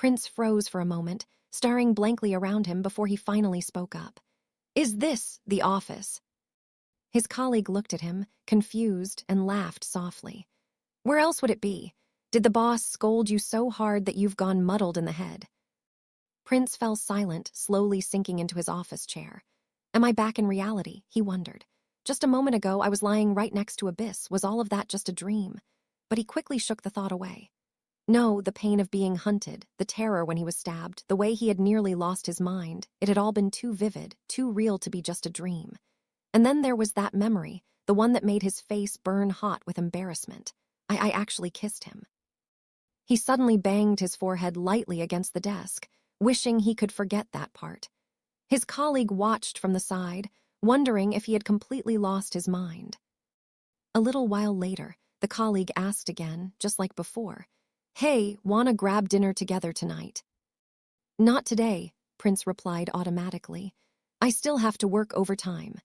Prince froze for a moment, staring blankly around him before he finally spoke up. "Is this the office?" His colleague looked at him, confused, and laughed softly. "Where else would it be? Did the boss scold you so hard that you've gone muddled in the head?" Prince fell silent, slowly sinking into his office chair. Am I back in reality? He wondered. Just a moment ago, I was lying right next to Abyss. Was all of that just a dream? But he quickly shook the thought away. No, the pain of being hunted, the terror when he was stabbed, the way he had nearly lost his mind, it had all been too vivid, too real to be just a dream. And then there was that memory, the one that made his face burn hot with embarrassment. I actually kissed him. He suddenly banged his forehead lightly against the desk, wishing he could forget that part. His colleague watched from the side, wondering if he had completely lost his mind. A little while later, the colleague asked again, just like before, "Hey, wanna grab dinner together tonight?" "Not today," Prince replied automatically. "I still have to work overtime."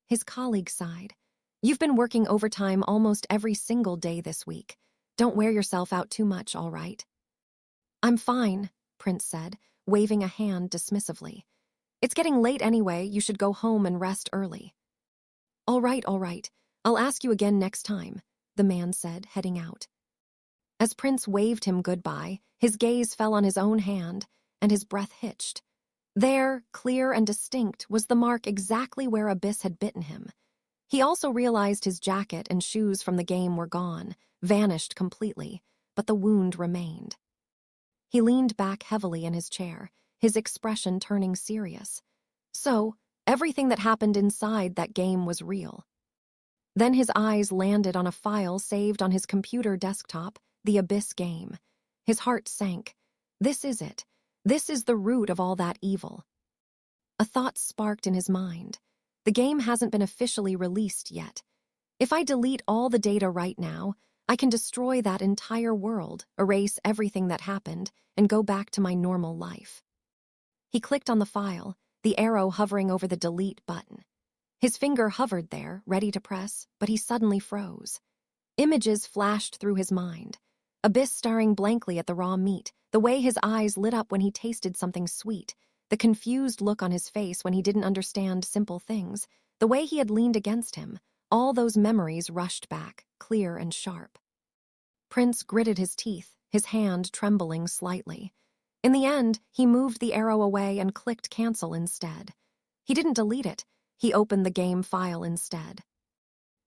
His colleague sighed. "You've been working overtime almost every single day this week. Don't wear yourself out too much, all right?" "I'm fine," Prince said, waving a hand dismissively. "It's getting late anyway, you should go home and rest early." All right. I'll ask you again next time," the man said, heading out. As Prince waved him goodbye, his gaze fell on his own hand, and his breath hitched. There, clear and distinct, was the mark exactly where Abyss had bitten him. He also realized his jacket and shoes from the game were gone, vanished completely, but the wound remained. He leaned back heavily in his chair, his expression turning serious. So, everything that happened inside that game was real. Then his eyes landed on a file saved on his computer desktop, the Abyss game. His heart sank. This is it. This is the root of all that evil. A thought sparked in his mind. The game hasn't been officially released yet. If I delete all the data right now, I can destroy that entire world, erase everything that happened, and go back to my normal life. He clicked on the file, the arrow hovering over the delete button. His finger hovered there, ready to press, but he suddenly froze. Images flashed through his mind. Abyss staring blankly at the raw meat, the way his eyes lit up when he tasted something sweet, the confused look on his face when he didn't understand simple things, the way he had leaned against him, all those memories rushed back, clear and sharp. Prince gritted his teeth, his hand trembling slightly. In the end, he moved the arrow away and clicked cancel instead. He didn't delete it, he opened the game file instead.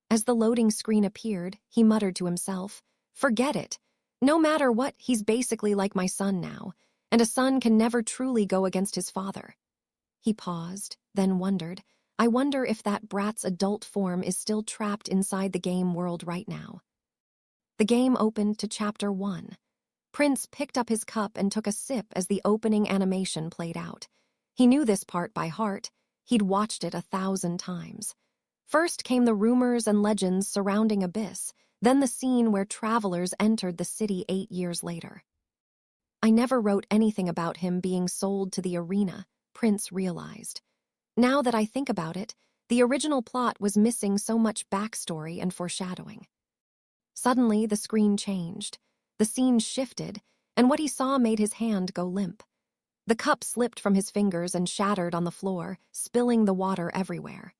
As the loading screen appeared, he muttered to himself, "Forget it. No matter what, he's basically like my son now, and a son can never truly go against his father." He paused, then wondered, I wonder if that brat's adult form is still trapped inside the game world right now. The game opened to Chapter 1. Prince picked up his cup and took a sip as the opening animation played out. He knew this part by heart. He'd watched it 1,000 times. First came the rumors and legends surrounding Abyss, then the scene where travelers entered the city 8 years later. I never wrote anything about him being sold to the arena, Prince realized. Now that I think about it, the original plot was missing so much backstory and foreshadowing. Suddenly, the screen changed. The scene shifted, and what he saw made his hand go limp. The cup slipped from his fingers and shattered on the floor, spilling the water everywhere.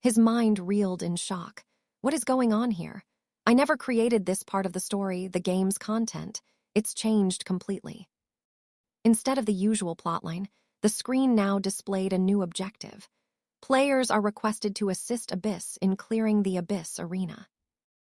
His mind reeled in shock. What is going on here? I never created this part of the story, the game's content. It's changed completely. Instead of the usual plotline, the screen now displayed a new objective. Players are requested to assist Abyss in clearing the Abyss arena.